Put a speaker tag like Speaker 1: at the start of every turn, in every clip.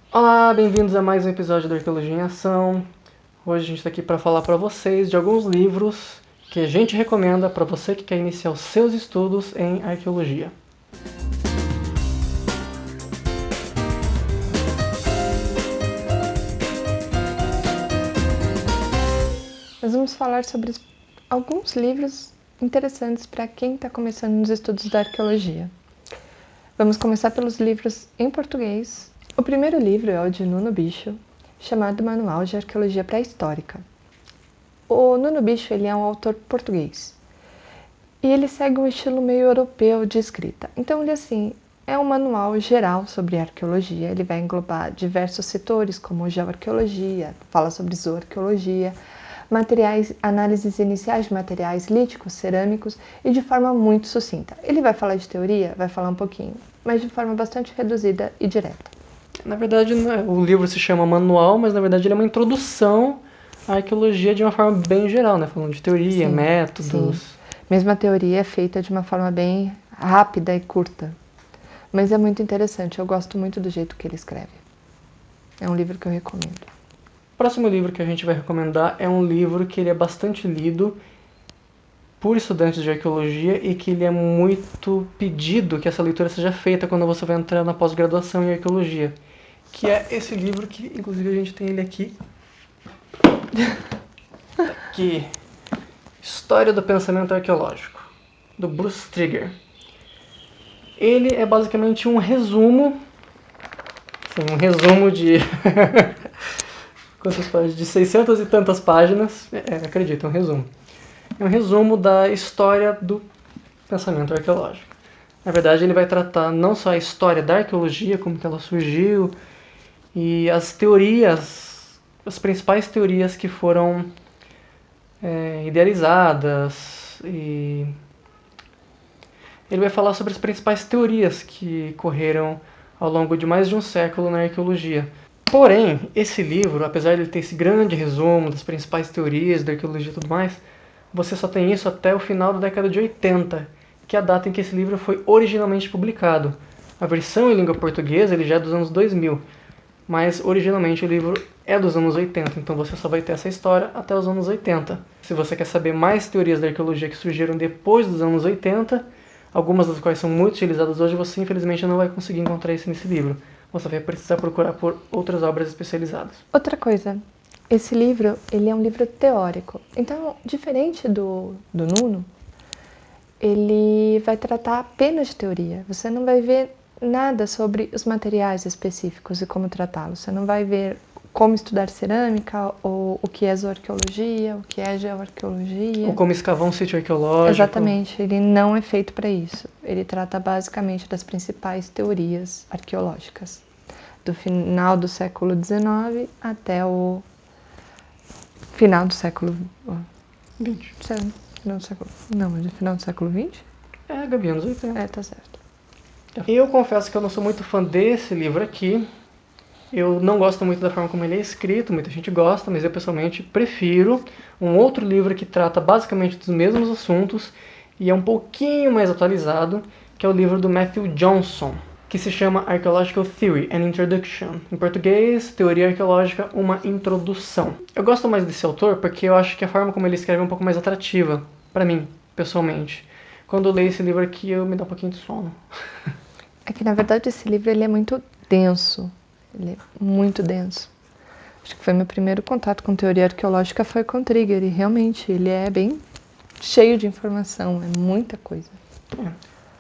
Speaker 1: Olá, bem-vindos a mais um episódio do Arqueologia em Ação. Hoje a gente está aqui para falar para vocês de alguns livros que a gente recomenda para você que quer iniciar os seus estudos em arqueologia.
Speaker 2: Nós vamos falar sobre alguns livros interessantes para quem está começando nos estudos da arqueologia. Vamos começar pelos livros em português. O primeiro livro é o de Nuno Bicho, chamado Manual de Arqueologia Pré-Histórica. O Nuno Bicho ele é um autor português e ele segue um estilo meio europeu de escrita. Então ele é um manual geral sobre arqueologia. Ele vai englobar diversos setores como geoarqueologia, fala sobre zooarqueologia, materiais, análises iniciais de materiais líticos, cerâmicos e de forma muito sucinta. Ele vai falar de teoria, vai falar um pouquinho, mas de forma bastante reduzida e direta.
Speaker 1: Na verdade, o livro se chama Manual, mas na verdade ele é uma introdução à arqueologia de uma forma bem geral, né? Falando de teoria, métodos.
Speaker 2: Sim. Mesmo a teoria é feita de uma forma bem rápida e curta, mas é muito interessante, eu gosto muito do jeito que ele escreve. É um livro que eu recomendo.
Speaker 1: O próximo livro que a gente vai recomendar é um livro que ele é bastante lido por estudantes de arqueologia e que ele é muito pedido que essa leitura seja feita quando você vai entrar na pós-graduação em arqueologia, que é esse livro que, inclusive, a gente tem ele aqui. Aqui. História do Pensamento Arqueológico, do Bruce Trigger. Ele é basicamente um resumo, de quantas páginas? De 600 e tantas páginas. Acredito, é um resumo. É um resumo da história do pensamento arqueológico. Na verdade, ele vai tratar não só a história da arqueologia, como que ela surgiu, e as teorias, as principais teorias que foram idealizadas, e ele vai falar sobre as principais teorias que correram ao longo de mais de um século na arqueologia. Porém, esse livro, apesar de ele ter esse grande resumo das principais teorias da arqueologia e tudo mais, você só tem isso até o final da década de 80, que é a data em que esse livro foi originalmente publicado. A versão em língua portuguesa ele já é dos anos 2000, mas originalmente o livro é dos anos 80, então você só vai ter essa história até os anos 80. Se você quer saber mais teorias da arqueologia que surgiram depois dos anos 80, algumas das quais são muito utilizadas hoje, você infelizmente não vai conseguir encontrar isso nesse livro. Você vai precisar procurar por outras obras especializadas.
Speaker 2: Outra coisa, esse livro ele é um livro teórico. Então, diferente do Nuno, ele vai tratar apenas de teoria. Você não vai ver nada sobre os materiais específicos e como tratá-los. Você não vai ver como estudar cerâmica, ou o que é zooarqueologia, o que é geoarqueologia.
Speaker 1: Ou como escavar um sítio arqueológico.
Speaker 2: Exatamente, ele não é feito para isso. Ele trata basicamente das principais teorias arqueológicas, do final do século XIX até o final do século XX. Não, mas no final do século XX?
Speaker 1: Gabi, anos 80.
Speaker 2: Tá certo.
Speaker 1: Eu confesso que eu não sou muito fã desse livro aqui. Eu não gosto muito da forma como ele é escrito, muita gente gosta, mas eu pessoalmente prefiro um outro livro que trata basicamente dos mesmos assuntos e é um pouquinho mais atualizado, que é o livro do Matthew Johnson, que se chama Archaeological Theory, An Introduction. Em português, Teoria Arqueológica, uma Introdução. Eu gosto mais desse autor porque eu acho que a forma como ele escreve é um pouco mais atrativa, para mim, pessoalmente. Quando eu leio esse livro aqui, eu me dá um pouquinho de sono.
Speaker 2: É que, na verdade, esse livro ele é muito denso. Ele é muito denso. Acho que foi meu primeiro contato com teoria arqueológica foi com Trigger. E realmente, ele é bem cheio de informação. É muita coisa.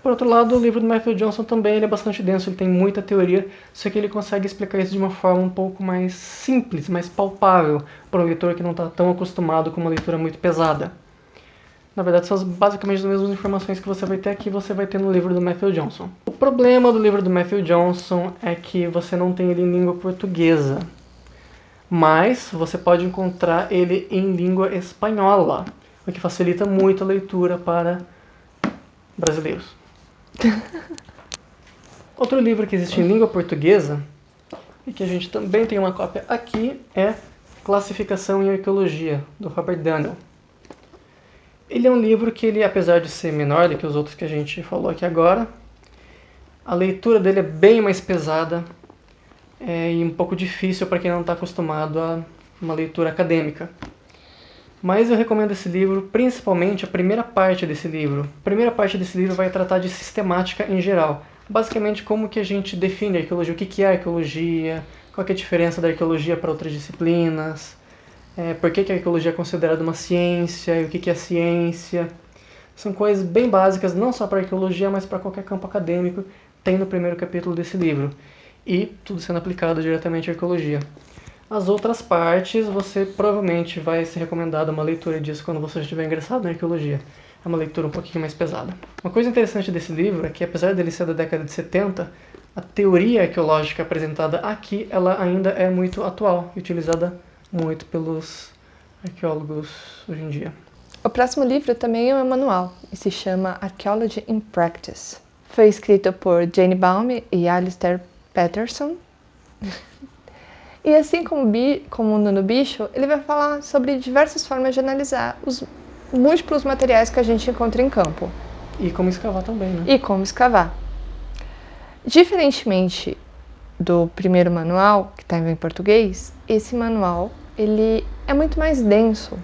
Speaker 1: Por outro lado, o livro do Matthew Johnson também ele é bastante denso. Ele tem muita teoria, só que ele consegue explicar isso de uma forma um pouco mais simples, mais palpável, para um leitor que não está tão acostumado com uma leitura muito pesada. Na verdade, são basicamente as mesmas informações que você vai ter aqui, você vai ter no livro do Matthew Johnson. O problema do livro do Matthew Johnson é que você não tem ele em língua portuguesa, mas você pode encontrar ele em língua espanhola, o que facilita muito a leitura para brasileiros. Outro livro que existe em língua portuguesa, e que a gente também tem uma cópia aqui, é Classificação em Arqueologia, do Robert Daniel. Ele é um livro que, ele, apesar de ser menor do que os outros que a gente falou aqui agora, a leitura dele é bem mais pesada, e um pouco difícil para quem não está acostumado a uma leitura acadêmica. Mas eu recomendo esse livro, principalmente a primeira parte desse livro. A primeira parte desse livro vai tratar de sistemática em geral. Basicamente, como que a gente define a arqueologia, o que é arqueologia, qual que é a diferença da arqueologia para outras disciplinas, por que a arqueologia é considerada uma ciência e o que é ciência. São coisas bem básicas, não só para arqueologia, mas para qualquer campo acadêmico, tem no primeiro capítulo desse livro. E tudo sendo aplicado diretamente à arqueologia. As outras partes, você provavelmente vai ser recomendado uma leitura disso quando você estiver ingressado na arqueologia. É uma leitura um pouquinho mais pesada. Uma coisa interessante desse livro é que, apesar dele ser da década de 70, a teoria arqueológica apresentada aqui, ela ainda é muito atual e utilizada muito pelos arqueólogos hoje em dia.
Speaker 2: O próximo livro também é um manual e se chama Archaeology in Practice. Foi escrito por Jane Baum e Alistair Patterson. E assim como o Nuno Bicho, ele vai falar sobre diversas formas de analisar os múltiplos materiais que a gente encontra em campo.
Speaker 1: E como escavar também, né?
Speaker 2: E como escavar. Diferentemente do primeiro manual, que está em português, esse manual ele é muito mais denso.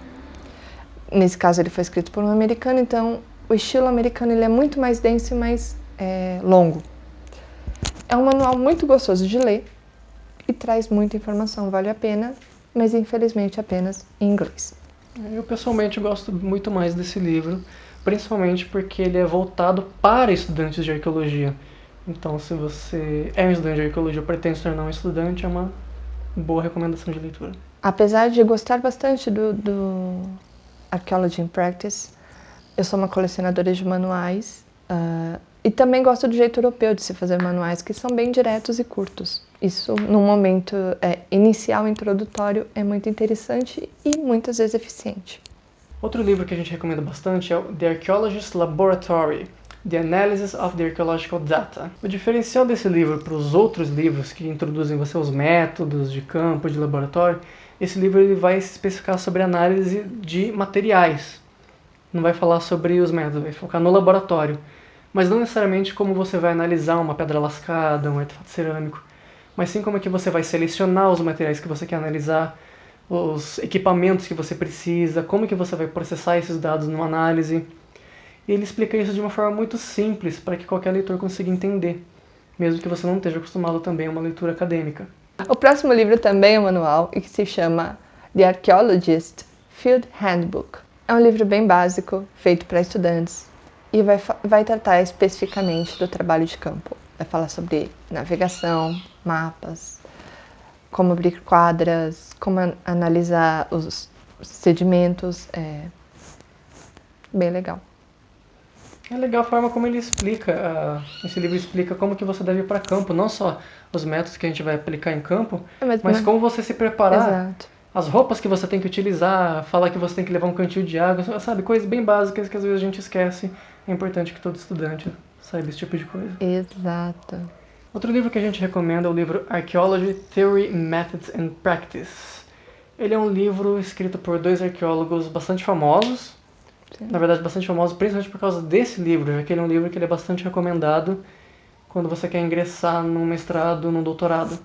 Speaker 2: Nesse caso ele foi escrito por um americano, então o estilo americano ele é muito mais denso e mais longo. É um manual muito gostoso de ler e traz muita informação, vale a pena, mas infelizmente apenas em inglês.
Speaker 1: Eu pessoalmente gosto muito mais desse livro, principalmente porque ele é voltado para estudantes de arqueologia. Então, se você é um estudante de arqueologia ou pretende se tornar um estudante, é uma boa recomendação de leitura.
Speaker 2: Apesar de gostar bastante do Archaeology in Practice, eu sou uma colecionadora de manuais e também gosto do jeito europeu de se fazer manuais, que são bem diretos e curtos. Isso, num momento inicial, introdutório, é muito interessante e muitas vezes eficiente.
Speaker 1: Outro livro que a gente recomenda bastante é o The Archaeologist's Laboratory, The Analysis of the Archaeological Data. O diferencial desse livro para os outros livros que introduzem você os métodos de campo, de laboratório, esse livro ele vai se especificar sobre análise de materiais. Não vai falar sobre os métodos, vai focar no laboratório. Mas não necessariamente como você vai analisar uma pedra lascada, um artefato cerâmico, mas sim como é que você vai selecionar os materiais que você quer analisar, os equipamentos que você precisa, como que você vai processar esses dados numa análise. E ele explica isso de uma forma muito simples para que qualquer leitor consiga entender, mesmo que você não esteja acostumado também a uma leitura acadêmica.
Speaker 2: O próximo livro também é um manual e que se chama The Archaeologist Field Handbook. É um livro bem básico, feito para estudantes e vai tratar especificamente do trabalho de campo. Vai falar sobre navegação, mapas, como abrir quadras, como analisar os sedimentos. É bem legal.
Speaker 1: É legal a forma como ele explica, esse livro explica como que você deve ir para campo, não só os métodos que a gente vai aplicar em campo, mas como você se preparar,
Speaker 2: Exato.
Speaker 1: as roupas que você tem que utilizar, falar que você tem que levar um cantil de água, sabe? Coisas bem básicas que às vezes a gente esquece. É importante que todo estudante saiba esse tipo de coisa.
Speaker 2: Exato.
Speaker 1: Outro livro que a gente recomenda é o livro Archaeology, Theory, Methods and Practice. Ele é um livro escrito por dois arqueólogos bastante famosos, na verdade bastante famosos principalmente por causa desse livro, já que ele é um livro que ele é bastante recomendado quando você quer ingressar num mestrado, num doutorado.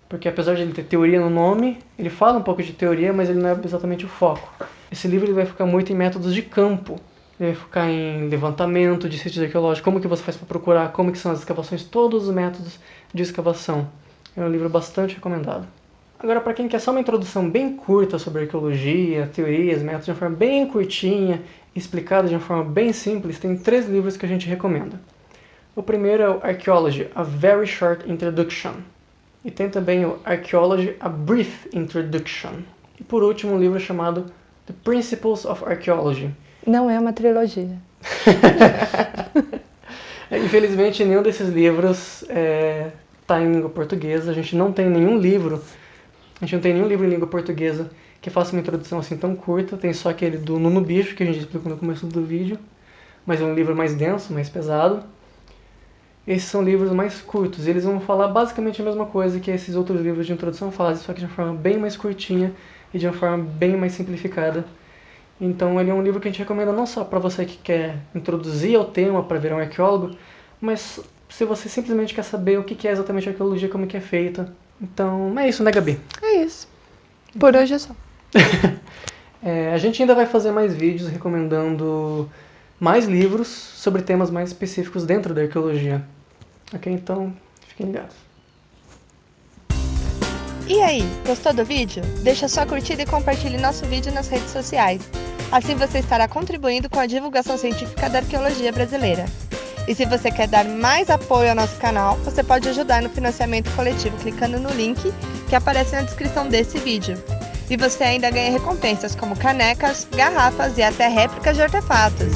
Speaker 1: Porque apesar de ele ter teoria no nome, ele fala um pouco de teoria, mas ele não é exatamente o foco. Esse livro ele vai focar muito em métodos de campo. Ele vai focar em levantamento de sítios arqueológicos, como que você faz para procurar, como que são as escavações, todos os métodos de escavação. É um livro bastante recomendado. Agora, para quem quer só uma introdução bem curta sobre arqueologia, teorias, métodos, de uma forma bem curtinha, explicada de uma forma bem simples, tem 3 livros que a gente recomenda. O primeiro é o Archaeology, A Very Short Introduction. E tem também o Archaeology, A Brief Introduction. E por último, um livro chamado The Principles of Archaeology.
Speaker 2: Não é uma trilogia.
Speaker 1: Infelizmente, nenhum desses livros está em língua portuguesa. A gente não tem nenhum livro em língua portuguesa que faça uma introdução assim tão curta. Tem só aquele do Nuno Bicho, que a gente explicou no começo do vídeo. Mas é um livro mais denso, mais pesado. Esses são livros mais curtos. Eles vão falar basicamente a mesma coisa que esses outros livros de introdução fazem, só que de uma forma bem mais curtinha e de uma forma bem mais simplificada. Então ele é um livro que a gente recomenda não só para você que quer introduzir ao tema para virar um arqueólogo, mas se você simplesmente quer saber o que é exatamente a arqueologia, como que é feita, Então, é isso, né, Gabi?
Speaker 2: É isso. Por hoje é só.
Speaker 1: A gente ainda vai fazer mais vídeos recomendando mais livros sobre temas mais específicos dentro da arqueologia. Ok? Então, fiquem ligados.
Speaker 2: E aí, gostou do vídeo? Deixa sua curtida e compartilhe nosso vídeo nas redes sociais. Assim você estará contribuindo com a divulgação científica da arqueologia brasileira. E se você quer dar mais apoio ao nosso canal, você pode ajudar no financiamento coletivo clicando no link que aparece na descrição desse vídeo. E você ainda ganha recompensas como canecas, garrafas e até réplicas de artefatos.